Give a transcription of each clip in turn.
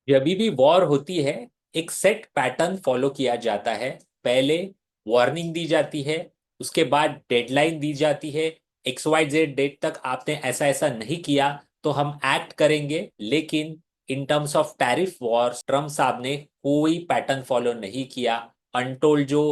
जब भी वॉर होती है, एक सेट पैटर्न फॉलो किया जाता है। पहले वार्निंग दी जाती है, उसके बाद डेडलाइन दी जाती है। XYZ डेट तक आपने ऐसा ऐसा नहीं किया तो हम एक्ट करेंगे। लेकिन in terms of tariff war Trump साहब ने कोई पैटर्न फॉलो नहीं किया। अनटोल्ड जो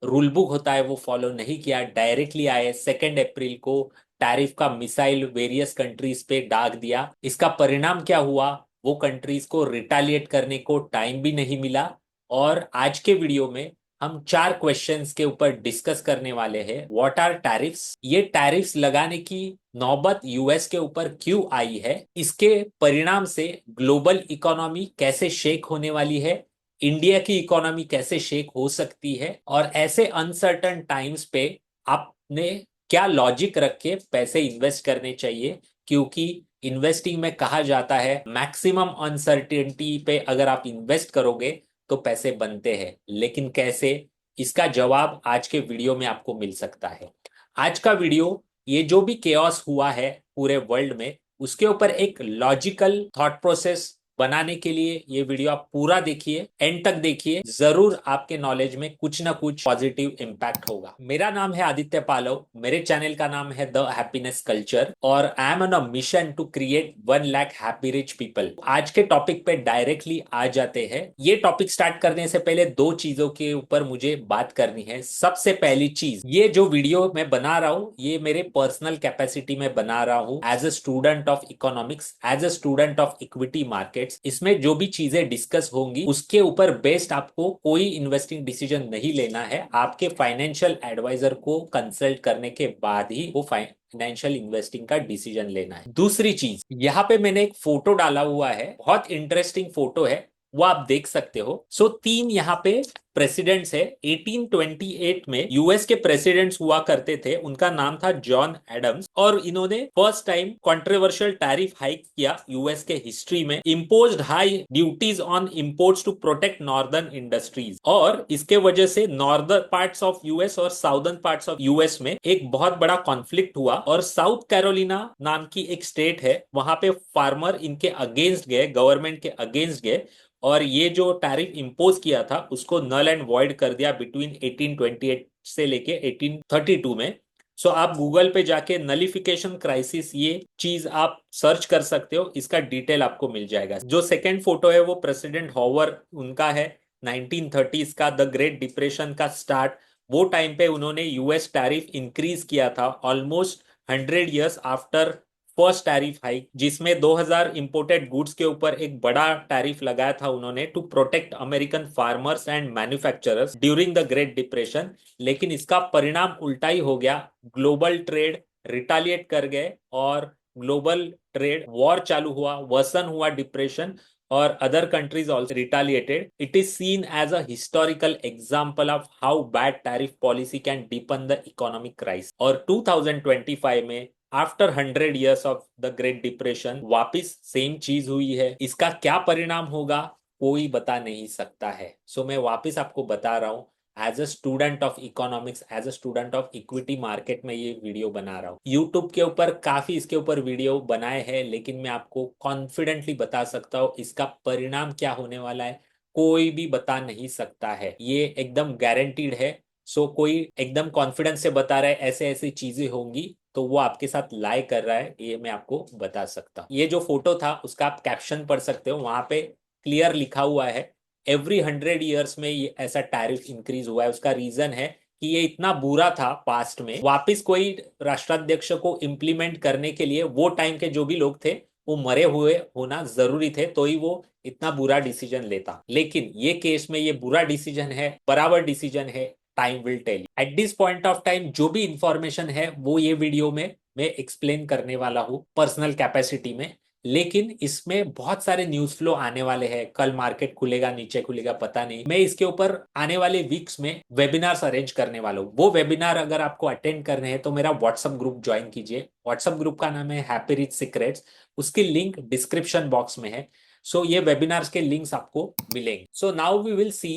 रूल बुक होता है वो फॉलो नहीं किया। डायरेक्टली आए 2 अप्रैल को टैरिफ का मिसाइल वेरियस कंट्रीज पे दाग दिया। इसका परिणाम क्या हुआ? वो कंट्रीज को रिटालिएट करने को टाइम भी नहीं मिला। और आज के वीडियो में हम 4 क्वेश्चंस के ऊपर डिस्कस करने वाले हैं। What are tariffs? ये टैरिफ्स लगाने की नौबत यूएस के ऊपर क्यों आई है? इसके परिणाम से ग्लोबल इकोनॉमी कैसे शेक होने वाली है? इंडिया की इकोनॉमी कैसे शेक हो सकती है? और ऐसे अनसर्टन टाइम्स पे आपने क्या लॉजिक रख के पैसे इन्वेस्ट करने चाहिए? क्योंकि इन्वेस्टिंग में कहा जाता है मैक्सिमम अनसर्टेनिटी पे अगर आप इन्वेस्ट करोगे तो पैसे बनते हैं। लेकिन कैसे? इसका जवाब आज के वीडियो में आपको मिल सकता है। आज का वीडियो ये जो भी केओस हुआ है पूरे वर्ल्ड में, उसके ऊपर एक लॉजिकल थॉट प्रोसेस बनाने के लिए ये वीडियो आप पूरा देखिए, एंड तक देखिए। जरूर आपके नॉलेज में कुछ ना कुछ पॉजिटिव इम्पैक्ट होगा। मेरा नाम है आदित्य पालव, मेरे चैनल का नाम है द हैप्पीनेस कल्चर और I am on a mission to create 1 lakh happy rich people. आज के टॉपिक पे डायरेक्टली आ जाते हैं। ये टॉपिक स्टार्ट करने से पहले 2 चीजों के ऊपर मुझे बात करनी है। सबसे पहली चीज, ये जो वीडियो मैं बना रहा हूँ ये मेरे पर्सनल कैपेसिटी में बना रहा हूँ as a student of economics, as a student of equity market. इसमें जो भी चीजें डिस्कस होंगी उसके ऊपर बेस्ड आपको कोई इन्वेस्टिंग डिसीजन नहीं लेना है। आपके फाइनेंशियल एडवाइजर को कंसल्ट करने के बाद ही वो फाइनेंशियल इन्वेस्टिंग का डिसीजन लेना है। दूसरी चीज, यहाँ पे मैंने एक फोटो डाला हुआ है, बहुत इंटरेस्टिंग फोटो है, वो आप देख सकते हो। सो 3 यहाँ पे प्रेसिडेंट्स है। 1828 में यूएस के प्रेसिडेंट्स हुआ करते थे, उनका नाम था जॉन एडम्स, और इन्होंने first time controversial tariff hike किया यूएस के हिस्ट्री में। Imposed high duties on imports to protect northern industries, और इसके वजह से नॉर्दर्न पार्ट्स ऑफ यूएस और साउदर्न पार्ट्स ऑफ यूएस में एक बहुत बड़ा कॉन्फ्लिक्ट हुआ। और साउथ कैरोलिना नाम की एक स्टेट है, वहां पे फार्मर इनके अगेंस्ट गए, गवर्नमेंट के अगेंस्ट गए, और ये जो टैरिफ इंपोज किया था उसको नल एंड वॉइड कर दिया बिटवीन 1828 से लेके 1832 में। सो आप गूगल पे जाके नलिफिकेशन क्राइसिस ये चीज आप सर्च कर सकते हो, इसका डिटेल आपको मिल जाएगा। जो सेकंड फोटो है वो प्रेसिडेंट हॉवर उनका है, 1930s का, द ग्रेट डिप्रेशन का स्टार्ट। वो टाइम पे उन्होंने यूएस टैरिफ इंक्रीज किया था almost 100 years after first tariff hike, जिसमें 2000 इंपोर्टेड गुड्स के ऊपर एक बड़ा टैरिफ लगाया था उन्होंने to protect American farmers and manufacturers during the Great Depression. लेकिन इसका परिणाम उल्टा ही हो गया। ग्लोबल ट्रेड रिटालिएट कर गए और ग्लोबल ट्रेड वॉर चालू हुआ, वर्सन हुआ डिप्रेशन, और other countries also retaliated. It is seen as a historical example of how bad tariff policy can deepen the economic crisis. और 2025 में after 100 years of the Great depression वापिस same चीज हुई है। इसका क्या परिणाम होगा कोई बता नहीं सकता है। सो मैं वापिस आपको बता रहा हूँ, as a student of economics, as a student of equity market में ये वीडियो बना रहा हूँ। यूट्यूब के ऊपर काफी इसके ऊपर वीडियो बनाए हैं, लेकिन मैं आपको कॉन्फिडेंटली बता सकता हूँ इसका परिणाम क्या होने वाला है कोई भी बता नहीं सकता है। ये एकदम गारंटीड है। सो कोई एकदम कॉन्फिडेंस से बता रहा है ऐसे ऐसी चीजें होंगी तो वो आपके साथ लाई कर रहा है, ये मैं आपको बता सकता हूँ। ये जो फोटो था उसका आप कैप्शन पढ़ सकते हो, वहां पे क्लियर लिखा हुआ है एवरी 100 years में ये ऐसा टैरिफ इंक्रीज हुआ है। उसका रीजन है कि ये इतना बुरा था पास्ट में, वापिस कोई राष्ट्राध्यक्ष को इम्प्लीमेंट करने के लिए वो टाइम के जो भी लोग थे वो मरे हुए होना जरूरी थे, तो ही वो इतना बुरा डिसीजन लेता। लेकिन ये केस में ये बुरा डिसीजन है, बराबर डिसीजन है। Time will tell. At this point of time जो भी इंफॉर्मेशन है वो ये वीडियो में मैं एक्सप्लेन करने वाला हूँ पर्सनल कैपेसिटी में। लेकिन इसमें बहुत सारे न्यूज फ्लो आने वाले हैं। कल मार्केट खुलेगा नीचे खुलेगा पता नहीं। मैं इसके ऊपर आने वाले वीक्स में वेबिनार्स अरेंज करने वाला हूँ। वो वेबिनार अगर आपको अटेंड करने हैं तो मेरा व्हाट्सएप ग्रुप ज्वाइन कीजिए। व्हाट्सएप ग्रुप का नाम है हैप्पी रिच सीक्रेट्स, उसकी लिंक डिस्क्रिप्शन बॉक्स में है। सो ये वेबिनार्स के लिंक्स आपको मिलेंगे। So now we will see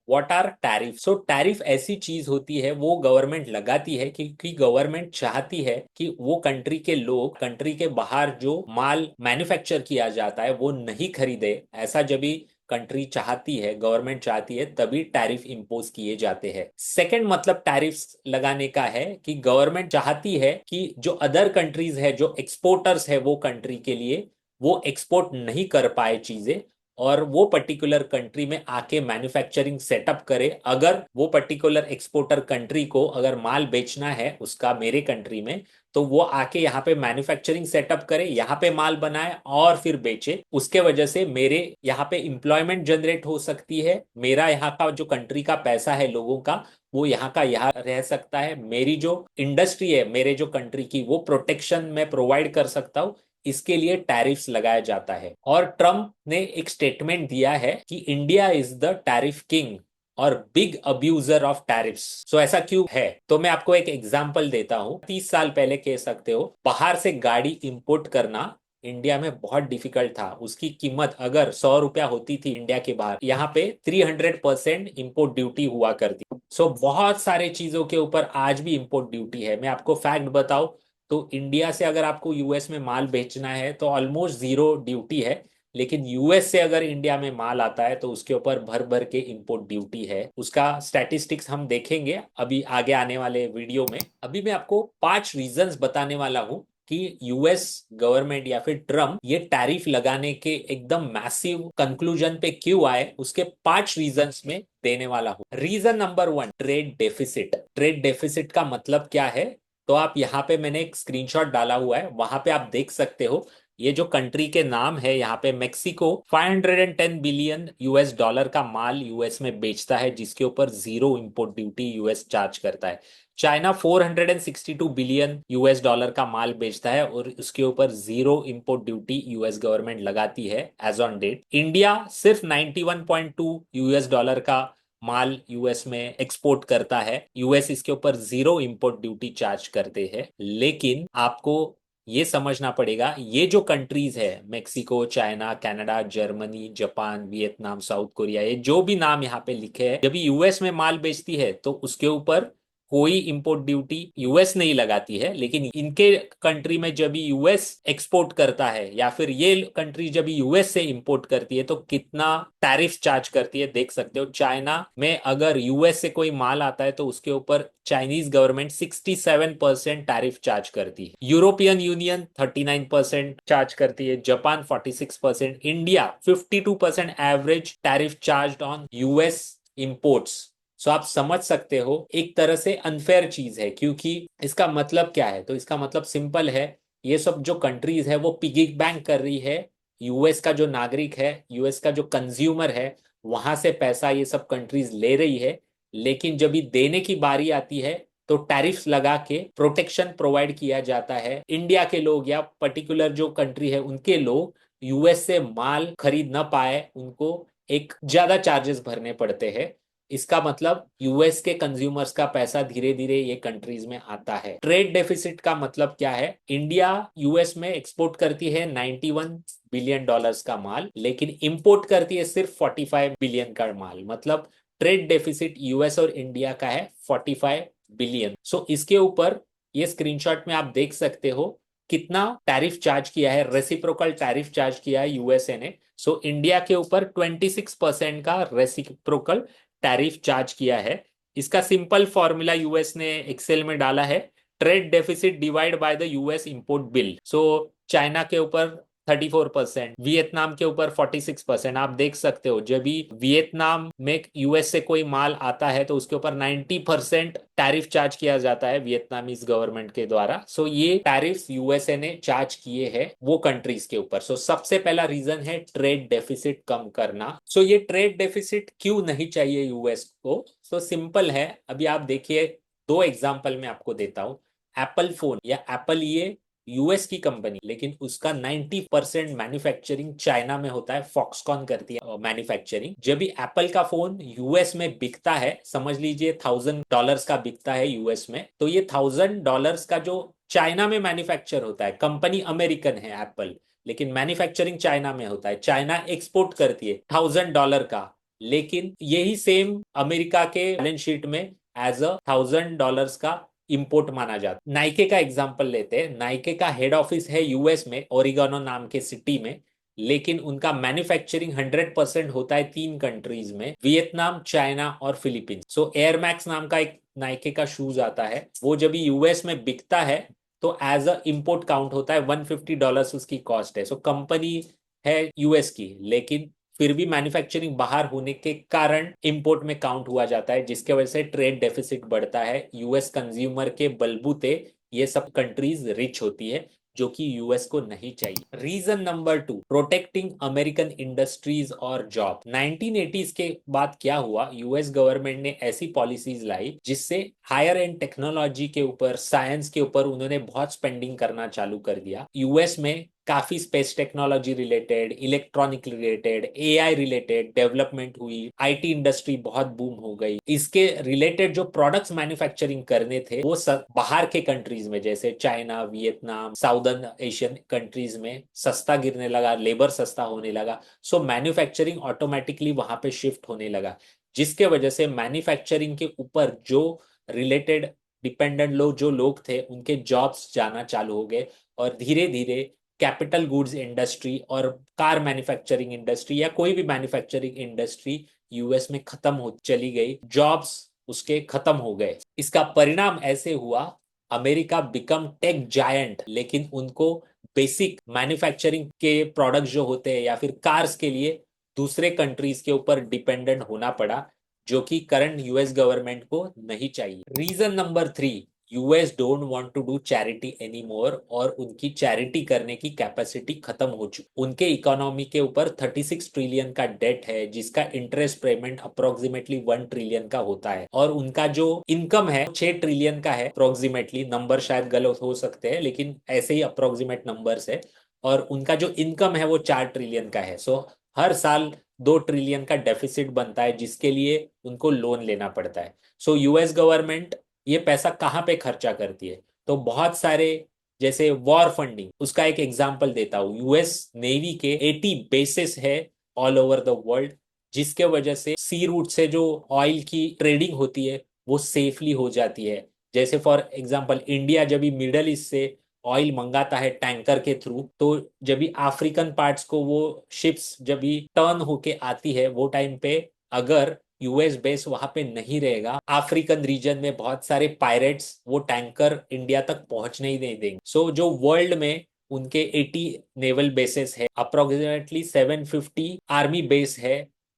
what are tariff? So tariff ऐसी चीज होती है, वो गवर्नमेंट लगाती है क्योंकि गवर्नमेंट चाहती है कि वो कंट्री के लोग कंट्री के बाहर जो माल मैन्युफैक्चर किया जाता है वो नहीं खरीदे। ऐसा जब भी कंट्री चाहती है, गवर्नमेंट चाहती है, तभी टैरिफ इंपोज किए जाते हैं। सेकंड मतलब टैरिफ लगाने का है कि गवर्नमेंट चाहती है कि जो अदर कंट्रीज है, जो एक्सपोर्टर्स है वो कंट्री के लिए, वो एक्सपोर्ट नहीं कर पाए चीजें, और वो पर्टिकुलर कंट्री में आके मैन्युफैक्चरिंग सेटअप करे। अगर वो पर्टिकुलर एक्सपोर्टर कंट्री को अगर माल बेचना है उसका मेरे कंट्री में, तो वो आके यहाँ पे मैन्युफैक्चरिंग सेटअप करे, यहाँ पे माल बनाए और फिर बेचे। उसके वजह से मेरे यहाँ पे एम्प्लॉयमेंट जनरेट हो सकती है, मेरा यहाँ का जो कंट्री का पैसा है लोगों का, वो यहाँ का यहाँ रह सकता है, मेरी जो इंडस्ट्री है मेरे जो कंट्री की, वो प्रोटेक्शन मैं प्रोवाइड कर सकता हूँ। इसके लिए टैरिफ्स लगाया जाता है। और ट्रम्प ने एक स्टेटमेंट दिया है कि India is the tariff king और बिग अब्यूजर ऑफ टैरिफ्स। सो ऐसा क्यों है, तो मैं आपको एक एग्जांपल देता हूं। 30 साल पहले कह सकते हो, बाहर से गाड़ी इंपोर्ट करना इंडिया में बहुत डिफिकल्ट था। उसकी कीमत अगर 100 रुपया होती थी इंडिया के बाहर, यहाँ पे 300% इंपोर्ट ड्यूटी हुआ करती। सो बहुत सारे चीजों के ऊपर आज भी इंपोर्ट ड्यूटी है। मैं आपको फैक्ट बताऊं तो इंडिया से अगर आपको यूएस में माल बेचना है तो ऑलमोस्ट जीरो ड्यूटी है। लेकिन यूएस से अगर इंडिया में माल आता है तो उसके ऊपर भर भर के इंपोर्ट ड्यूटी है। उसका स्टैटिस्टिक्स हम देखेंगे अभी आगे आने वाले वीडियो में। अभी मैं आपको 5 रीजंस बताने वाला हूं कि यूएस गवर्नमेंट या फिर ट्रम्प ये टैरिफ लगाने के एकदम मैसिव कंक्लूजन पे क्यों आए, उसके 5 रीजंस में देने वाला हूं। Reason number 1, trade deficit. Trade deficit का मतलब क्या है, तो आप यहाँ पे मैंने एक स्क्रीनशॉट डाला हुआ है, वहां पे आप देख सकते हो। ये जो कंट्री के नाम है, यहाँ पे मेक्सिको 510 बिलियन यूएस डॉलर का माल यूएस में बेचता है, जिसके ऊपर zero import duty US charge करता है। चाइना 462 बिलियन यूएस डॉलर का माल बेचता है और उसके ऊपर zero import duty US government लगाती है एज ऑन डेट। इंडिया सिर्फ 91.2 यूएस डॉलर का माल यूएस में एक्सपोर्ट करता है, यूएस इसके ऊपर जीरो इंपोर्ट ड्यूटी चार्ज करते हैं। लेकिन आपको ये समझना पड़ेगा, ये जो कंट्रीज है Mexico, China, Canada, Germany, Japan, Vietnam, south Korea, ये जो भी नाम यहाँ पे लिखे हैं, जब यूएस में माल बेचती है तो उसके ऊपर कोई इंपोर्ट ड्यूटी यूएस नहीं लगाती है। लेकिन इनके कंट्री में जब यूएस एक्सपोर्ट करता है या फिर ये कंट्री जब यूएस से इंपोर्ट करती है तो कितना टैरिफ चार्ज करती है देख सकते हो। चाइना में अगर यूएस से कोई माल आता है तो उसके ऊपर चाइनीज गवर्नमेंट 67% टैरिफ चार्ज करती है, यूरोपियन यूनियन 39% चार्ज करती है, Japan 46%, India 52% average tariff charge on US imports. So आप समझ सकते हो एक तरह से अनफेयर चीज है। क्योंकि इसका मतलब क्या है, तो इसका मतलब सिंपल है, ये सब जो कंट्रीज है वो पिगी बैंक कर रही है। यूएस का जो नागरिक है, यूएस का जो कंज्यूमर है, वहां से पैसा ये सब कंट्रीज ले रही है। लेकिन जब ये देने की बारी आती है तो टैरिफ्स लगा के प्रोटेक्शन प्रोवाइड किया जाता है। इंडिया के लोग या पर्टिकुलर जो कंट्री है उनके लोग यूएस से माल खरीद ना पाए, उनको एक ज्यादा चार्जेस भरने पड़ते हैं। इसका मतलब यूएस के कंज्यूमर्स का पैसा धीरे धीरे ये कंट्रीज में आता है। ट्रेड डेफिसिट का मतलब क्या है, इंडिया यूएस में एक्सपोर्ट करती है 91 बिलियन डॉलर्स का माल, लेकिन इंपोर्ट करती है सिर्फ 45 बिलियन का माल। मतलब ट्रेड डेफिसिट यूएस और इंडिया का है 45 बिलियन। सो इसके ऊपर ये स्क्रीनशॉट में आप देख सकते हो कितना टैरिफ चार्ज किया है, रेसिप्रोकल टैरिफ चार्ज किया है यूएसए ने। सो इंडिया के ऊपर 26% का रेसिप्रोकल टैरिफ चार्ज किया है। इसका सिंपल फॉर्मूला यूएस ने एक्सेल में डाला है, trade deficit divide by the US import bill. So China के ऊपर 34%, वियतनाम के ऊपर 46%। आप देख सकते हो जब भी वियतनाम में यूएस से कोई माल आता है तो उसके ऊपर 90% टैरिफ चार्ज किया जाता है वियतनामीज गवर्नमेंट के द्वारा। सो ये टैरिफ यूएसए ने चार्ज किए हैं वो कंट्रीज के ऊपर। सो सबसे पहला रीजन है ट्रेड डेफिसिट कम करना। सो ये ट्रेड डेफिसिट क्यों नहीं चाहिए यूएस को, सो सिंपल है। अभी आप देखिए, 2 एग्जाम्पल मैं आपको देता हूं। एप्पल फोन या एप्पल, ये यूएस की कंपनी, लेकिन उसका 90% मैन्युफैक्चरिंग चाइना में होता है, फॉक्सकॉन करती है मैन्युफैक्चरिंग। जब भी एप्पल का फोन यूएस में बिकता है, समझ लीजिए $1000 का बिकता है यूएस में, तो ये $1000 का जो चाइना में मैन्युफैक्चर होता है, कंपनी अमेरिकन है एप्पल, लेकिन मैन्युफैक्चरिंग चाइना में होता है, चाइना एक्सपोर्ट करती है $1000 का, लेकिन यही सेम अमेरिका के बैलेंस शीट में एज $1,000 का इंपोर्ट माना जाता है। नाइके का एग्जांपल लेते हैं। नाइके का हेड ऑफिस है यूएस में, ओरिगानो नाम के सिटी में, लेकिन उनका मैन्युफैक्चरिंग 100% होता है तीन कंट्रीज में, वियतनाम, चाइना और फिलीपींस। सो एयर मैक्स नाम का एक नाइके का शूज आता है, वो जब यूएस में बिकता है तो एज अ इंपोर्ट काउंट होता है। $150 उसकी कॉस्ट है। सो कंपनी है यूएस की, लेकिन फिर भी मैन्युफैक्चरिंग बाहर होने के कारण इंपोर्ट में काउंट हुआ जाता है, जिसके वजह से ट्रेड डेफिसिट बढ़ता है। यूएस कंज्यूमर के बलबूते ये सब कंट्रीज रिच होती है, जो कि यूएस को नहीं चाहिए। Reason number 2, protecting American industries और जॉब। 1980s के बाद क्या हुआ, यूएस गवर्नमेंट ने ऐसी पॉलिसीज लाई जिससे हायर एंड टेक्नोलॉजी के ऊपर, साइंस के ऊपर उन्होंने बहुत स्पेंडिंग करना चालू कर दिया। यूएस में काफी space technology related, electronic related, AI related development हुई। आईटी इंडस्ट्री बहुत बूम हो गई। इसके रिलेटेड जो प्रोडक्ट्स मैन्युफैक्चरिंग करने थे वो सब बाहर के कंट्रीज में, जैसे China, Vietnam, southern Asian countries में सस्ता गिरने लगा, लेबर सस्ता होने लगा। सो मैन्युफैक्चरिंग ऑटोमेटिकली वहां पे शिफ्ट होने लगा, जिसके वजह से मैन्युफैक्चरिंग के ऊपर जो रिलेटेड डिपेंडेंट लोग, जो लोग थे, उनके जॉब्स जाना चालू हो गए। और धीरे धीरे कैपिटल गुड्स इंडस्ट्री और कार मैन्युफैक्चरिंग इंडस्ट्री या कोई भी मैन्युफैक्चरिंग इंडस्ट्री यूएस में खत्म हो चली गई, जॉब्स उसके खत्म हो गए। इसका परिणाम ऐसे हुआ, अमेरिका बिकम टेक जायंट, लेकिन उनको बेसिक मैन्युफैक्चरिंग के प्रोडक्ट्स जो होते हैं या फिर कार्स के लिए दूसरे कंट्रीज के ऊपर डिपेंडेंट होना पड़ा, जो कि करंट यूएस गवर्नमेंट को नहीं चाहिए। Reason number 3, US don't want to do charity any more, और उनकी चैरिटी करने की कैपेसिटी खत्म हो चुकी। उनके इकोनॉमी के ऊपर 36 ट्रिलियन का डेट है, जिसका इंटरेस्ट पेमेंट अप्रोक्सीमेटली 1 ट्रिलियन का होता है, और उनका जो इनकम है 6 ट्रिलियन का है अप्रोक्सीमेटली। नंबर शायद गलत हो सकते हैं, लेकिन ऐसे ही अप्रोक्सीमेट नंबर्स है। और उनका जो इनकम है वो 4 ट्रिलियन का है। सो हर साल 2 ट्रिलियन का डेफिसिट बनता है, जिसके लिए उनको लोन लेना पड़ता है। सो यूएस गवर्नमेंट ये पैसा कहाँ पे खर्चा करती है, तो बहुत सारे, जैसे वॉर फंडिंग, उसका एक एग्जांपल देता हूँ। यूएस नेवी के 80 बेसिस है ऑल ओवर द वर्ल्ड, जिसके वजह से सी रूट से जो ऑयल की ट्रेडिंग होती है वो सेफली हो जाती है। जैसे फॉर एग्जांपल इंडिया जब भी मिडल ईस्ट से ऑयल मंगाता है टैंकर के थ्रू, तो जब भी अफ्रीकन पार्ट्स को वो शिप्स जब भी टर्न होके आती है, वो टाइम पे अगर यूएस बेस वहां पे नहीं रहेगा, अफ्रीकन रीजन में बहुत सारे पायरेट्स वो टैंकर इंडिया तक पहुंचने ही नहीं देंगे। सो जो वर्ल्ड में उनके 80 नेवल बेसेस है, अप्रोक्सीमेटली 750 आर्मी बेस है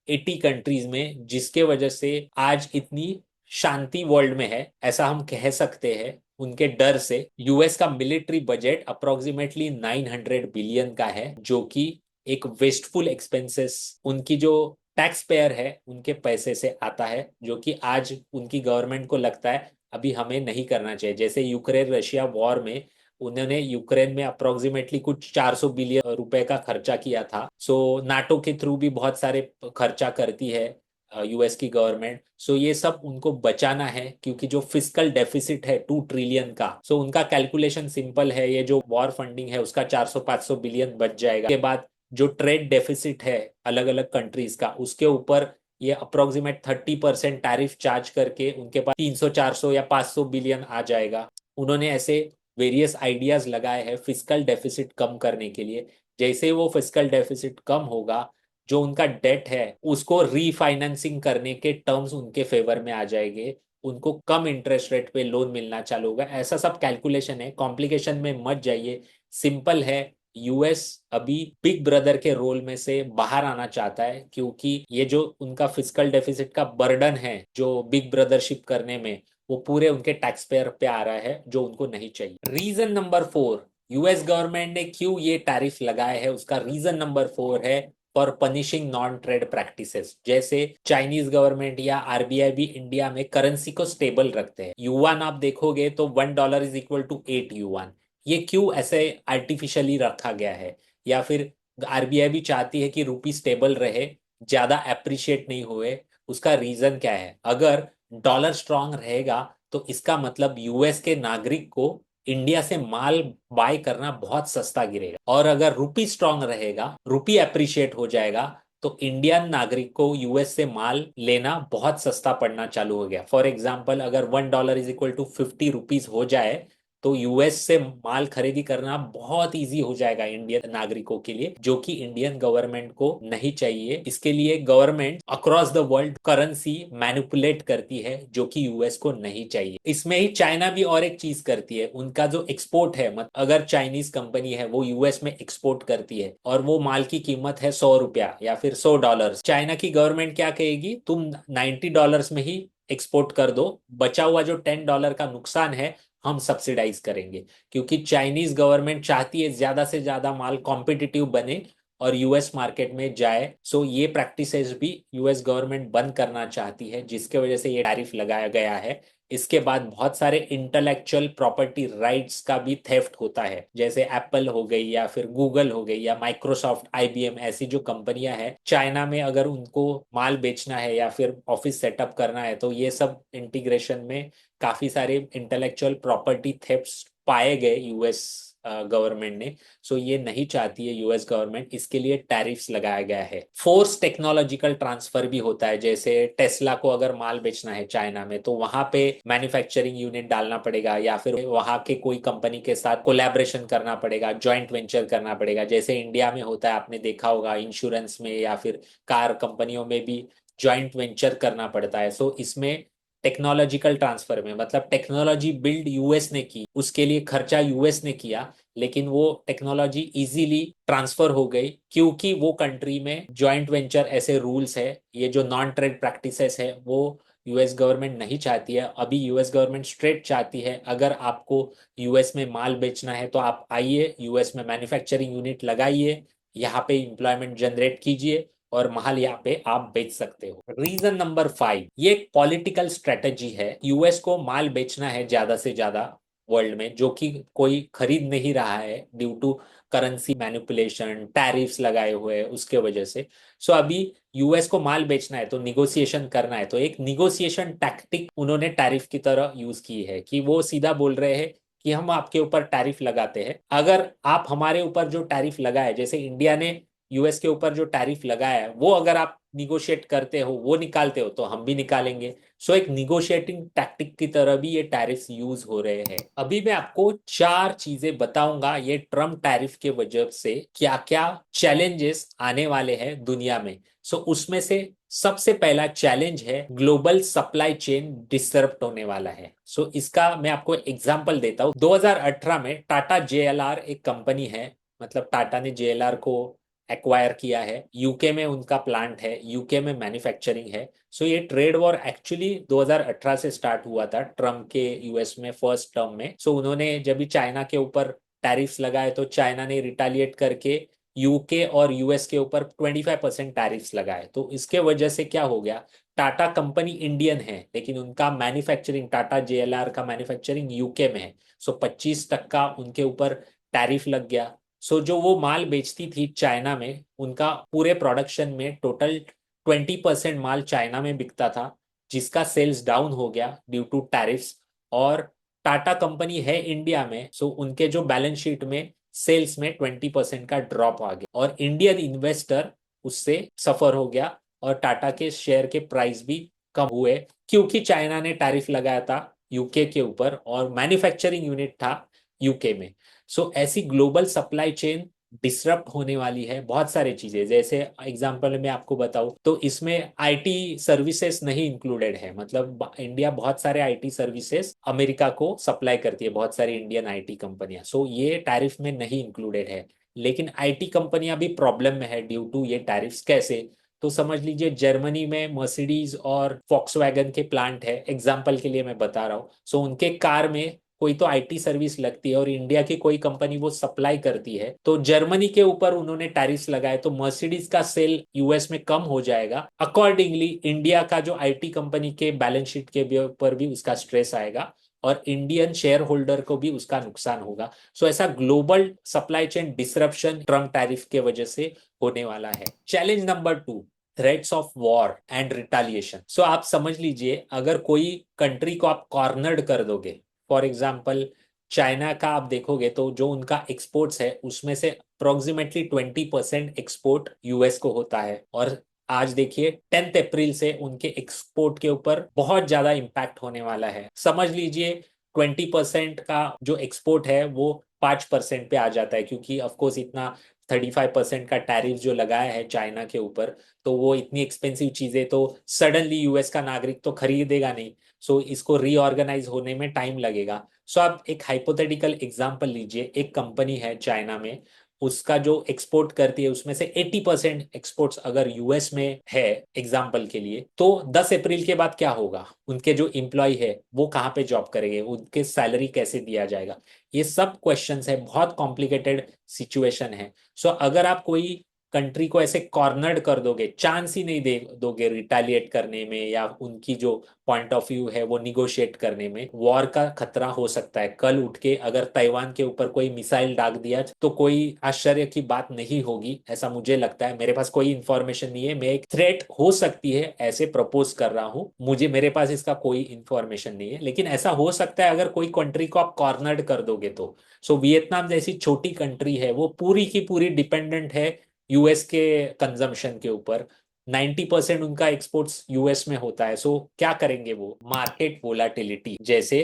80 कंट्रीज में, जिसके वजह से आज इतनी शांति वर्ल्ड में है, ऐसा हम कह सकते हैं। उनके डर से यूएस का मिलिट्री बजट अप्रोक्सीमेटली 900 बिलियन का है, जो कि एक वेस्टफुल एक्सपेंसेस, उनकी जो टैक्स पेयर है उनके पैसे से आता है, जो कि आज उनकी गवर्नमेंट को लगता है अभी हमें नहीं करना चाहिए। जैसे यूक्रेन रशिया वॉर में उन्होंने यूक्रेन में अप्रोक्सीमेटली कुछ 400 बिलियन रुपए का खर्चा किया था। सो नाटो के थ्रू भी बहुत सारे खर्चा करती है यूएस की गवर्नमेंट। सो ये सब उनको बचाना है, क्योंकि जो फिस्कल डेफिसिट है 2 ट्रिलियन का, सो उनका कैलकुलेशन सिंपल है, ये जो वॉर फंडिंग है उसका 400-500 बिलियन बच जाएगा। के बाद जो ट्रेड डेफिसिट है अलग अलग कंट्रीज का, उसके ऊपर ये अप्रोक्सीमेट 30% टैरिफ चार्ज करके उनके पास 300-400 या 500 बिलियन आ जाएगा। उन्होंने ऐसे वेरियस आइडियाज लगाए हैं फिस्कल डेफिसिट कम करने के लिए। जैसे वो फिस्कल डेफिसिट कम होगा, जो उनका डेट है उसको रीफाइनेंसिंग करने के टर्म्स उनके फेवर में आ जाएंगे, उनको कम इंटरेस्ट रेट पे लोन मिलना चालू होगा। ऐसा सब कैलकुलेशन है, कॉम्प्लिकेशन में मत जाइए, सिंपल है। यूएस अभी बिग ब्रदर के रोल में से बाहर आना चाहता है, क्योंकि ये जो उनका फिस्कल डेफिसिट का बर्डन है जो बिग ब्रदरशिप करने में, वो पूरे उनके टैक्स पेयर पे आ रहा है, जो उनको नहीं चाहिए। रीजन नंबर 4, यूएस गवर्नमेंट ने क्यों ये टैरिफ लगाए है, उसका रीजन नंबर 4 है for punishing non trade practices. जैसे चाइनीज गवर्नमेंट या आरबीआई भी इंडिया में करेंसी को स्टेबल रखते हैं। युआन आप देखोगे तो $1 इज इक्वल टू 8 युआन। ये क्यों ऐसे आर्टिफिशियली रखा गया है, या फिर आरबीआई भी चाहती है कि रुपी स्टेबल रहे, ज्यादा एप्रिशिएट नहीं हुए। उसका रीजन क्या है, अगर डॉलर स्ट्रांग रहेगा तो इसका मतलब यूएस के नागरिक को इंडिया से माल बाय करना बहुत सस्ता गिरेगा, और अगर रुपी स्ट्रांग रहेगा, रुपी अप्रिशिएट हो जाएगा, तो इंडियन नागरिक को यूएस से माल लेना बहुत सस्ता पड़ना चालू हो गया। फॉर एग्जाम्पल, अगर $1 इज इक्वल टू 50 रुपीज हो जाए तो यूएस से माल खरीदी करना बहुत इजी हो जाएगा इंडियन नागरिकों के लिए, जो कि इंडियन गवर्नमेंट को नहीं चाहिए। इसके लिए government across the world currency manipulate करती है, जो कि यूएस को नहीं चाहिए। इसमें ही चाइना भी और एक चीज करती है, उनका जो एक्सपोर्ट है, मतलब अगर चाइनीज कंपनी है वो यूएस में एक्सपोर्ट करती है और वो माल की कीमत है $100 या फिर $100, चाइना की गवर्नमेंट क्या कहेगी, तुम $90 में ही एक्सपोर्ट कर दो, बचा हुआ जो $10 का नुकसान है हम सब्सिडाइज करेंगे। क्योंकि चाइनीज गवर्नमेंट चाहती है ज्यादा से ज्यादा माल कॉम्पिटिटिव बने और यूएस मार्केट में जाए। सो ये प्रैक्टिसेस भी यूएस गवर्नमेंट बंद करना चाहती है, जिसके वजह से ये टैरिफ लगाया गया है। इसके बाद बहुत सारे इंटेलेक्चुअल प्रॉपर्टी राइट्स का भी थेफ्ट होता है, जैसे एप्पल हो गई या फिर गूगल हो गई या माइक्रोसॉफ्ट, आईबीएम, ऐसी जो कंपनियां हैं चाइना में, अगर उनको माल बेचना है या फिर ऑफिस सेटअप करना है तो ये सब इंटीग्रेशन में काफी सारे इंटेलेक्चुअल प्रॉपर्टी थेफ्ट्स पाए गए यूएस गवर्नमेंट ने। सो ये नहीं चाहती है यूएस गवर्नमेंट, इसके लिए टैरिफ्स लगाया गया है। फोर्स टेक्नोलॉजिकल ट्रांसफर भी होता है, जैसे टेस्ला को अगर माल बेचना है चाइना में तो वहां पे मैन्युफैक्चरिंग यूनिट डालना पड़ेगा या फिर वहां के कोई कंपनी के साथ कोलैबोरेशन करना पड़ेगा, जॉइंट वेंचर करना पड़ेगा, जैसे इंडिया में होता है, आपने देखा होगा इंश्योरेंस में या फिर कार कंपनियों में भी जॉइंट वेंचर करना पड़ता है। सो इसमें टेक्नोलॉजिकल ट्रांसफर में मतलब टेक्नोलॉजी बिल्ड यूएस ने की, उसके लिए खर्चा यूएस ने किया, लेकिन वो टेक्नोलॉजी इजीली ट्रांसफर हो गई क्योंकि वो कंट्री में जॉइंट वेंचर ऐसे रूल्स है। ये जो नॉन ट्रेड प्रैक्टिसेस है वो यूएस गवर्नमेंट नहीं चाहती है। अभी यूएस गवर्नमेंट स्ट्रेट चाहती है, अगर आपको यूएस में माल बेचना है तो आप आइए, यूएस में मैन्युफैक्चरिंग यूनिट लगाइए, यहाँ पे एम्प्लॉयमेंट जनरेट कीजिए और माल यहाँ पे आप बेच सकते हो। रीजन नंबर 5, ये एक पॉलिटिकल स्ट्रेटेजी है। यूएस को माल बेचना है ज्यादा से ज्यादा वर्ल्ड में, जो कि कोई खरीद नहीं रहा है due to currency manipulation, tariffs लगाए हुए हैं उसके वजह से। सो अभी यूएस को माल बेचना है तो निगोसिएशन करना है, तो एक निगोसिएशन टैक्टिक उन्होंने टैरिफ की तरह यूज की है कि वो सीधा बोल रहे हैं कि हम आपके ऊपर टैरिफ लगाते हैं, अगर आप हमारे ऊपर जो टैरिफ लगाए, जैसे इंडिया ने यूएस के ऊपर जो टैरिफ लगाया है वो अगर आप निगोशिएट करते हो, वो निकालते हो, तो हम भी निकालेंगे। सो एक निगोशिएटिंग टैक्टिक की तरह भी ये टैरिफ यूज हो रहे हैं। अभी मैं आपको 4 चीजें बताऊंगा ये ट्रम्प टैरिफ के वजह से क्या क्या चैलेंजेस आने वाले हैं दुनिया में। सो उसमें से सबसे पहला चैलेंज है ग्लोबल सप्लाई चेन डिस्टर्ब होने वाला है। सो इसका मैं आपको एग्जांपल देता हूँ। 2018 में टाटा जेएलआर एक कंपनी है, मतलब टाटा ने जेएलआर को एक्वायर किया है, यूके में उनका प्लांट है, यूके में मैन्युफैक्चरिंग है। सो ये ट्रेड वॉर एक्चुअली 2018 से स्टार्ट हुआ था ट्रम्प के यूएस में फर्स्ट टर्म में। सो उन्होंने जब भी चाइना के ऊपर टैरिफ्स लगाए तो चाइना ने रिटालिएट करके यूके और यूएस के ऊपर 25% टैरिफ्स लगाए। तो इसके वजह से क्या हो गया, टाटा कंपनी इंडियन है लेकिन उनका मैन्युफैक्चरिंग, टाटा जेएलआर का मैन्युफैक्चरिंग यूके में है। सो 25% उनके ऊपर टैरिफ लग गया। सो जो वो माल बेचती थी चाइना में, उनका पूरे प्रोडक्शन में टोटल 20% माल चाइना में बिकता था, जिसका सेल्स डाउन हो गया ड्यू टू टैरिफ्स। और टाटा कंपनी है इंडिया में, सो उनके जो बैलेंस शीट में सेल्स में 20% का ड्रॉप आ गया और इंडियन इन्वेस्टर उससे सफर हो गया और टाटा के शेयर के प्राइस भी कम हुए क्योंकि चाइना ने टैरिफ लगाया था यूके के ऊपर और मैन्युफैक्चरिंग यूनिट था यूके में। सो ऐसी ग्लोबल सप्लाई चेन डिसरप्ट होने वाली है। बहुत सारी चीजें, जैसे एग्जांपल में आपको बताऊं तो इसमें आईटी सर्विसेज नहीं इंक्लूडेड है, मतलब इंडिया बहुत सारे आईटी सर्विसेज अमेरिका को सप्लाई करती है, बहुत सारी इंडियन आईटी कंपनियां। सो ये टैरिफ में नहीं इंक्लूडेड है, लेकिन आईटी कंपनियां भी प्रॉब्लम में है ड्यू टू ये टैरिफ्स। कैसे, तो समझ लीजिए जर्मनी में मर्सिडीज और फॉक्सवैगन के प्लांट है, एग्जाम्पल के लिए मैं बता रहा हूँ। सो उनके कार में कोई तो आईटी सर्विस लगती है और इंडिया की कोई कंपनी वो सप्लाई करती है, तो जर्मनी के ऊपर उन्होंने टैरिफ्स लगाए तो मर्सिडीज का सेल यूएस में कम हो जाएगा। अकॉर्डिंगली इंडिया का जो आईटी कंपनी के बैलेंस शीट के ऊपर भी उसका स्ट्रेस आएगा और इंडियन शेयर होल्डर को भी उसका नुकसान होगा। सो ऐसा global supply chain disruption Trump tariff के वजह से होने वाला है। Challenge number 2, threats of war and retaliation. So आप समझ लीजिए अगर कोई कंट्री को आप कॉर्नर्ड कर दोगे, फॉर एग्जाम्पल चाइना का आप देखोगे तो जो उनका एक्सपोर्ट्स है उसमें से अप्रोक्सीमेटली 20% एक्सपोर्ट यूएस को होता है। और आज देखिए 10 अप्रैल से उनके एक्सपोर्ट के ऊपर बहुत ज्यादा इम्पैक्ट होने वाला है। समझ लीजिए 20% का जो एक्सपोर्ट है वो 5% पे आ जाता है, क्योंकि ऑफकोर्स इतना 35% का टैरिफ जो लगाया है चाइना के ऊपर, तो वो इतनी एक्सपेंसिव चीजें तो सडनली यूएस का नागरिक तो खरीदेगा नहीं। सो इसको रीऑर्गेनाइज होने में टाइम लगेगा। सो आप एक हाइपोथेटिकल एग्जांपल लीजिए, एक कंपनी है चाइना में, उसका जो एक्सपोर्ट करती है उसमें से 80% एक्सपोर्ट्स अगर यूएस में है एग्जांपल के लिए, तो 10 अप्रैल के बाद क्या होगा? उनके जो एम्प्लॉय है वो कहाँ पे जॉब करेंगे, उनके सैलरी कैसे दिया जाएगा? ये सब क्वेश्चंस है, बहुत कॉम्प्लिकेटेड सिचुएशन है। सो अगर आप कोई कंट्री को ऐसे कॉर्नर्ड कर दोगे, चांस ही नहीं दे दोगे रिटेलिएट करने में या उनकी जो पॉइंट ऑफ व्यू है वो निगोशिएट करने में, वॉर का खतरा हो सकता है। कल उठ के अगर ताइवान के ऊपर कोई मिसाइल दाग दिया तो कोई आश्चर्य की बात नहीं होगी, ऐसा मुझे लगता है। मेरे पास कोई इंफॉर्मेशन नहीं है, मैं एक थ्रेट हो सकती है ऐसे प्रपोज कर रहा हूँ, मुझे मेरे पास इसका कोई इंफॉर्मेशन नहीं है, लेकिन ऐसा हो सकता है अगर कोई कंट्री को आप कॉर्नर्ड कर दोगे तो। सो वियतनाम जैसी छोटी कंट्री है, वो पूरी की पूरी डिपेंडेंट है यूएस के कंजम्पशन के ऊपर। 90% उनका एक्सपोर्ट्स यूएस में होता है। सो क्या करेंगे वो? मार्केट वोलाटिलिटी, जैसे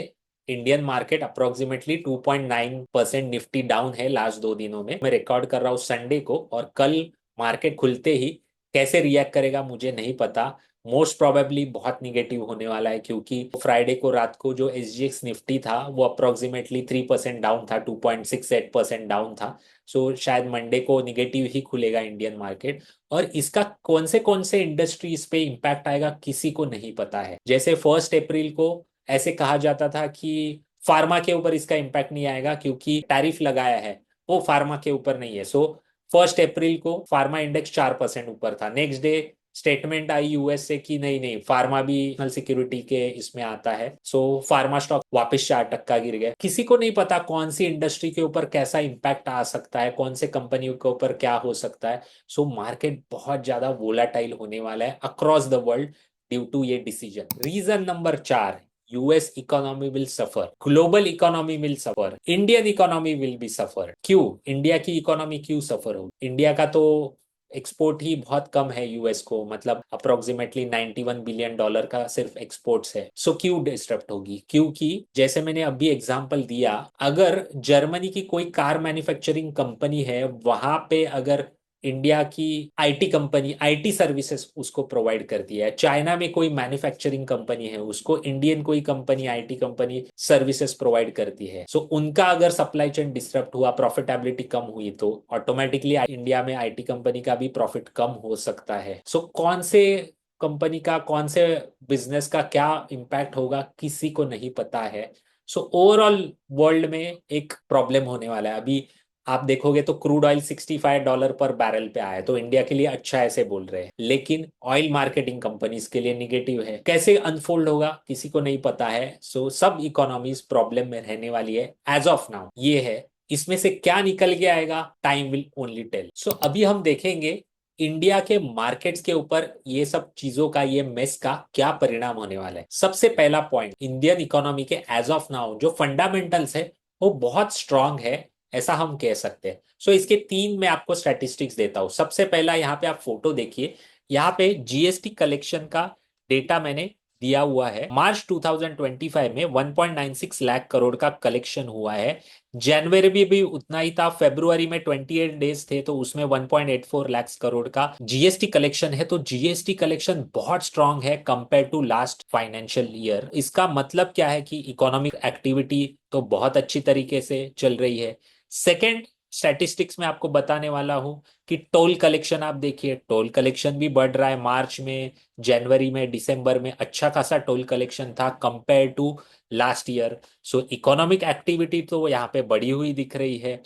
Indian market approximately 2.9% Nifty down है लास्ट 2 दिनों में। मैं रिकॉर्ड कर रहा हूँ संडे को, और कल मार्केट खुलते ही कैसे रिएक्ट करेगा मुझे नहीं पता। मोस्ट प्रोबेबली बहुत निगेटिव होने वाला है, क्योंकि फ्राइडे को रात को जो एसजीएक्स निफ्टी था वो अप्रोक्सीमेटली 3% डाउन था, 2.68% डाउन था। सो शायद मंडे को निगेटिव ही खुलेगा इंडियन मार्केट। और इसका कौन से इंडस्ट्रीज पे इम्पैक्ट आएगा किसी को नहीं पता है। जैसे 1 अप्रैल को ऐसे कहा जाता था कि फार्मा के ऊपर इसका इम्पैक्ट नहीं आएगा क्योंकि टैरिफ लगाया है, वो फार्मा के ऊपर नहीं है। सो 1 अप्रैल को फार्मा इंडेक्स 4% ऊपर था। Next day statement I US से कि नहीं नहीं, फार्मा भी नेशनल सिक्योरिटी के इसमें आता है। सो फार्मा स्टॉक वापस 4% गिर गया। किसी को नहीं पता कौन सी इंडस्ट्री के ऊपर कैसा इंपैक्ट आ सकता है, कौन से कंपनियों के ऊपर क्या हो सकता है। सो मार्केट बहुत ज्यादा वोलाटाइल होने वाला है across the world due to ये डिसीजन। Reason number 4, US economy will suffer, global economy will suffer, Indian economy will be suffer. क्यों इंडिया की इकोनॉमी क्यों सफर होगी? इंडिया का तो एक्सपोर्ट ही बहुत कम है यूएस को, मतलब अप्रोक्सीमेटली $91 बिलियन का सिर्फ एक्सपोर्ट्स है। सो क्यों डिस्टर्ब होगी? क्योंकि जैसे मैंने अभी एग्जांपल दिया, अगर जर्मनी की कोई कार मैन्युफैक्चरिंग कंपनी है, वहां पे अगर इंडिया की आईटी कंपनी आईटी सर्विसेज उसको प्रोवाइड करती है, चाइना में कोई मैन्युफैक्चरिंग कंपनी है उसको इंडियन कोई company IT company services provide करती है, सो उनका अगर सप्लाई चेन डिस्टर्ब हुआ, प्रॉफिटेबिलिटी कम हुई, तो ऑटोमेटिकली इंडिया में आईटी कंपनी का भी प्रॉफिट कम हो सकता है। सो कौन से कंपनी का, कौन से बिजनेस का क्या इम्पैक्ट होगा किसी को नहीं पता है। सो ओवरऑल वर्ल्ड में एक प्रॉब्लम होने वाला है। अभी आप देखोगे तो क्रूड ऑयल $65 पर बैरल पे आया है, तो इंडिया के लिए अच्छा ऐसे बोल रहे हैं, लेकिन ऑयल मार्केटिंग कंपनीज के लिए निगेटिव है। कैसे अनफोल्ड होगा किसी को नहीं पता है। सो सब इकोनॉमीज प्रॉब्लम में रहने वाली है एज ऑफ नाउ, ये है। इसमें से क्या निकल के आएगा, टाइम विल ओनली टेल। सो अभी हम देखेंगे इंडिया के मार्केट्स के ऊपर ये सब चीजों का, ये मेस का क्या परिणाम होने वाला है। सबसे पहला पॉइंट, इंडियन इकोनॉमी के एज ऑफ नाउ जो फंडामेंटल्स है वो बहुत स्ट्रांग है, ऐसा हम कह सकते हैं। सो इसके 3 मैं आपको स्टैटिस्टिक्स देता हूं। सबसे पहला, यहाँ पे आप फोटो देखिए, यहाँ पे जीएसटी कलेक्शन का डेटा मैंने दिया हुआ है। मार्च 2025 में 1.96 लाख करोड़ का कलेक्शन हुआ है। जनवरी भी उतना ही था, फरवरी में 28 डेज थे तो उसमें 1.84 लाख करोड़ का जीएसटी कलेक्शन है। तो जीएसटी कलेक्शन बहुत स्ट्रांग है compare to last financial year. इसका मतलब क्या है कि इकोनॉमिक एक्टिविटी तो बहुत अच्छी तरीके से चल रही है। सेकेंड स्टैटिस्टिक्स में आपको बताने वाला हूं कि टोल कलेक्शन आप देखिए, टोल कलेक्शन भी बढ़ रहा है। मार्च में, जनवरी में, दिसंबर में अच्छा खासा टोल कलेक्शन था compare to last year. So economic activity तो यहाँ पे बढ़ी हुई दिख रही है।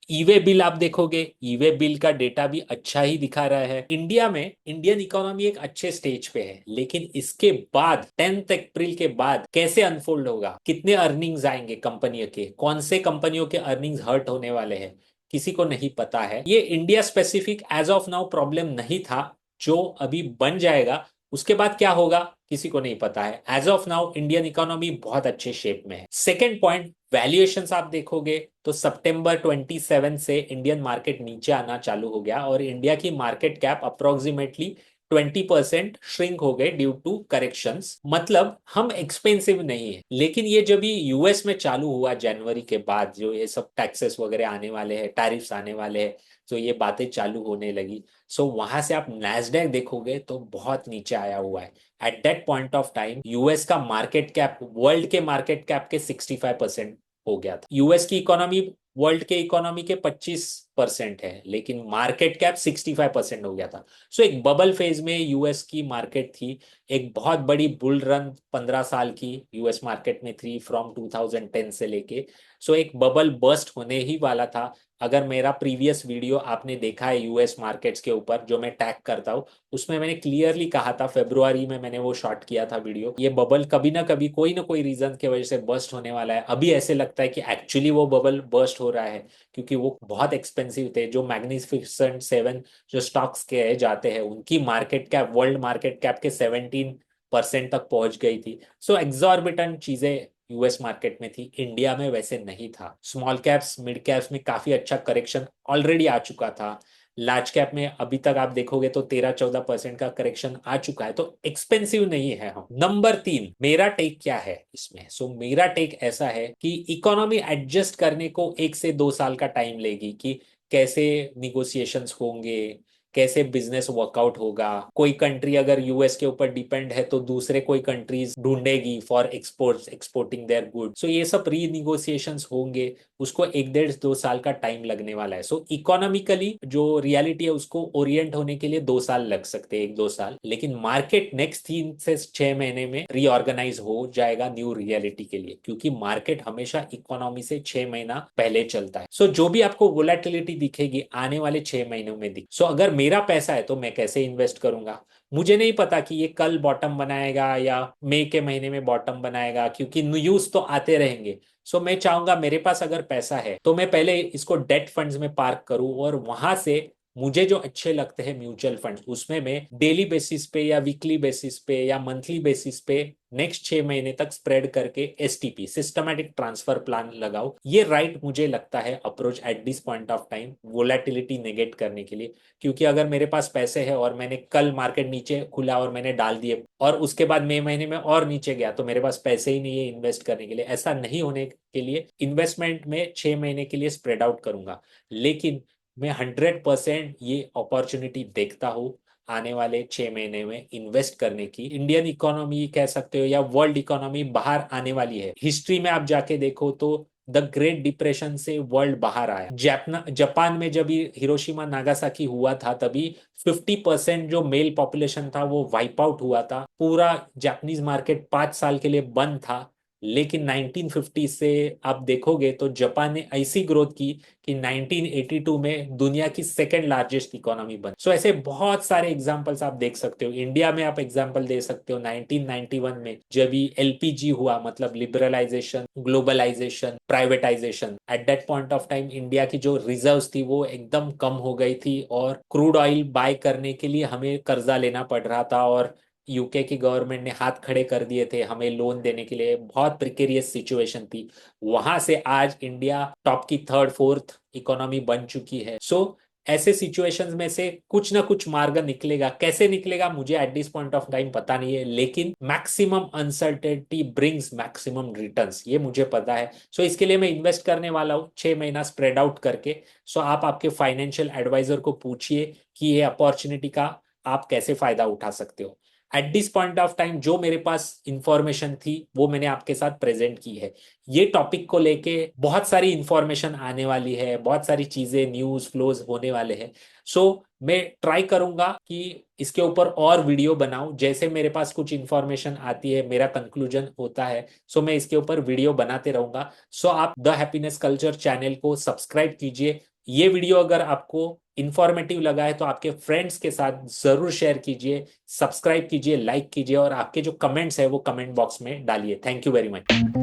ईवे बिल आप देखोगे, ईवे बिल का डेटा भी अच्छा ही दिखा रहा है। इंडिया में इंडियन इकोनॉमी एक अच्छे स्टेज पे है, लेकिन इसके बाद 10 अप्रैल के बाद कैसे अनफोल्ड होगा, कितने अर्निंग्स आएंगे कंपनियों के, कौन से कंपनियों के अर्निंग्स हर्ट होने वाले हैं, किसी को नहीं पता है। ये India specific as of now problem नहीं था, जो अभी बन जाएगा उसके बाद क्या होगा किसी को नहीं पता है। As of now Indian economy बहुत अच्छे शेप में है। सेकेंड पॉइंट, वैल्यूएशंस आप देखोगे तो सितंबर 27 से इंडियन मार्केट नीचे आना चालू हो गया और इंडिया की मार्केट कैप अप्रोक्सीमेटली 20% श्रिंक हो गए ड्यू टू करेक्शंस। मतलब हम एक्सपेंसिव नहीं है। लेकिन ये जब ये यूएस में चालू हुआ जनवरी के बाद, जो ये सब टैक्सेस वगैरह आने वाले हैं, टैरिफ्स आने वाले हैं, तो ये बातें चालू होने लगी। सो वहां से आप नैस्डैक देखोगे तो बहुत नीचे आया हुआ है। Eight that point of time US का मार्केट कैप वर्ल्ड के मार्केट कैप के 65% हो गया था। यूएस की इकोनॉमी वर्ल्ड के इकोनॉमी के 25% है, लेकिन मार्केट कैप 65% हो गया था। सो एक बबल फेज में यूएस की मार्केट थी। एक बहुत बड़ी बुल रन 15 साल की यूएस मार्केट में थी फ्रॉम 2010 से लेके। सो एक बबल बर्स्ट होने ही वाला था। अगर मेरा प्रीवियस वीडियो आपने देखा है यूएस मार्केट्स के ऊपर जो मैं टैग करता हूँ, उसमें मैंने क्लियरली कहा था, फरवरी में मैंने वो शॉट किया था वीडियो, ये बबल कभी ना कोई रीजन की वजह से बर्स्ट होने वाला है। अभी ऐसे लगता है कि एक्चुअली वो बबल बर्स्ट हो रहा है, क्योंकि वो बहुत एक्सपेंसिव थे। जो मैग्निफिसेंट सेवन जो स्टॉक्स के जाते हैं उनकी market cap world market cap के 17% तक पहुंच गई थी। सो एग्जॉर्बिटेंट चीजें यूएस मार्केट में थी, इंडिया में वैसे नहीं था। स्मॉल कैप्स मिड कैप्स में काफी अच्छा करेक्शन ऑलरेडी आ चुका था। लार्ज कैप में अभी तक आप देखोगे तो 13-14% का करेक्शन आ चुका है, तो एक्सपेंसिव नहीं है हम। नंबर 3, मेरा टेक क्या है इसमें। मेरा टेक ऐसा है कि इकोनॉमी एडजस्ट करने को 1 से 2 साल का टाइम लेगी, कि कैसे निगोशिएशंस होंगे, कैसे बिजनेस वर्कआउट होगा। कोई कंट्री अगर यूएस के ऊपर डिपेंड है तो दूसरे कोई कंट्रीज ढूंढेगी फॉर एक्सपोर्टिंग देयर गुड। ये सब रीनिगोशिएशंस होंगे, उसको 1-1.5-2 साल का टाइम लगने वाला है। इकोनॉमिकली जो रियलिटी है उसको ओरिएंट होने के लिए 2 साल लग सकते हैं, 1-2 साल। लेकिन मार्केट नेक्स्ट 3 से 6 महीने में रीऑर्गेनाइज हो जाएगा न्यू रियलिटी के लिए, क्योंकि मार्केट हमेशा इकोनॉमी से 6 महीना पहले चलता है। जो भी आपको वोलेटिलिटी दिखेगी आने वाले 6 महीनों में अगर मेरा पैसा है तो मैं कैसे इन्वेस्ट करूंगा। मुझे नहीं पता कि ये कल बॉटम बनाएगा या मई के महीने में बॉटम बनाएगा, क्योंकि न्यूज तो आते रहेंगे। मैं चाहूंगा मेरे पास अगर पैसा है तो मैं पहले इसको डेट फंड्स में पार्क करूं, और वहां से मुझे जो अच्छे लगते हैं म्यूचुअल फंड, उसमें मैं डेली बेसिस पे या वीकली बेसिस पे या मंथली बेसिस पे नेक्स्ट 6 महीने तक स्प्रेड करके एसटीपी सिस्टमैटिक ट्रांसफर प्लान लगाओ। ये राइट मुझे लगता है approach at this point of time, volatility negate करने के लिए। क्योंकि अगर मेरे पास पैसे है और मैंने कल मार्केट नीचे खुला और मैंने डाल दिए और उसके बाद मई महीने में और नीचे गया, तो मेरे पास पैसे ही नहीं है इन्वेस्ट करने के लिए। ऐसा नहीं होने के लिए इन्वेस्टमेंट में 6 महीने के लिए स्प्रेड आउट करूंगा। लेकिन मैं 100% ये अपॉर्चुनिटी देखता हूँ आने वाले 6 महीने में इन्वेस्ट करने की। इंडियन इकोनॉमी कह सकते हो या वर्ल्ड इकोनॉमी बाहर आने वाली है। हिस्ट्री में आप जाके देखो तो द ग्रेट डिप्रेशन से वर्ल्ड बाहर आया। जापान में जब हिरोशिमा नागासाकी हुआ था तभी 50% जो मेल पॉपुलेशन था वो वाइप आउट हुआ था। पूरा जापानीज मार्केट 5 साल के लिए बंद था। लेकिन 1950 से आप देखोगे तो जापान ने ऐसी ग्रोथ की कि 1982 में दुनिया की सेकेंड लार्जेस्ट इकोनॉमी बनी। ऐसे बहुत सारे एग्जांपल्स आप देख सकते हो। इंडिया में आप एग्जांपल दे सकते हो 1991 में जब भी एलपीजी हुआ, मतलब liberalisation, globalisation, privatisation. At that point of time India की जो रिजर्व्स थी वो एकदम कम हो गई थी और क्रूड ऑयल बाय करने के लिए हमें कर्जा लेना पड़ रहा था, और यूके की गवर्नमेंट ने हाथ खड़े कर दिए थे हमें लोन देने के लिए। बहुत प्रिकेरियस सिचुएशन थी। वहां से आज इंडिया टॉप की थर्ड फोर्थ इकोनॉमी बन चुकी है। ऐसे सिचुएशंस में से कुछ ना कुछ मार्ग निकलेगा। कैसे निकलेगा मुझे eight this point of time पता नहीं है, लेकिन maximum uncertainty brings maximum returns, ये मुझे पता है। इसके लिए मैं इन्वेस्ट करने वाला हूँ 6 महीना स्प्रेड आउट करके। आप आपके फाइनेंशियल एडवाइजर को पूछिए कि ये अपॉर्चुनिटी का आप कैसे फायदा उठा सकते हो। Eight this point of time जो मेरे पास इंफॉर्मेशन थी वो मैंने आपके साथ प्रेजेंट की है। ये टॉपिक को लेके बहुत सारी इंफॉर्मेशन आने वाली है, बहुत सारी चीजें न्यूज फ्लोज होने वाले हैं। मैं ट्राई करूंगा कि इसके ऊपर और वीडियो बनाऊं। जैसे मेरे पास कुछ इंफॉर्मेशन आती है, मेरा कंक्लूजन होता है, मैं इसके ऊपर वीडियो बनाते रहूंगा। आप द हैप्पीनेस कल्चर चैनल को सब्सक्राइब कीजिए। ये वीडियो अगर आपको इंफॉर्मेटिव लगा है तो आपके फ्रेंड्स के साथ जरूर शेयर कीजिए, सब्सक्राइब कीजिए, लाइक कीजिए, और आपके जो कमेंट्स है वो कमेंट बॉक्स में डालिए। Thank you very much.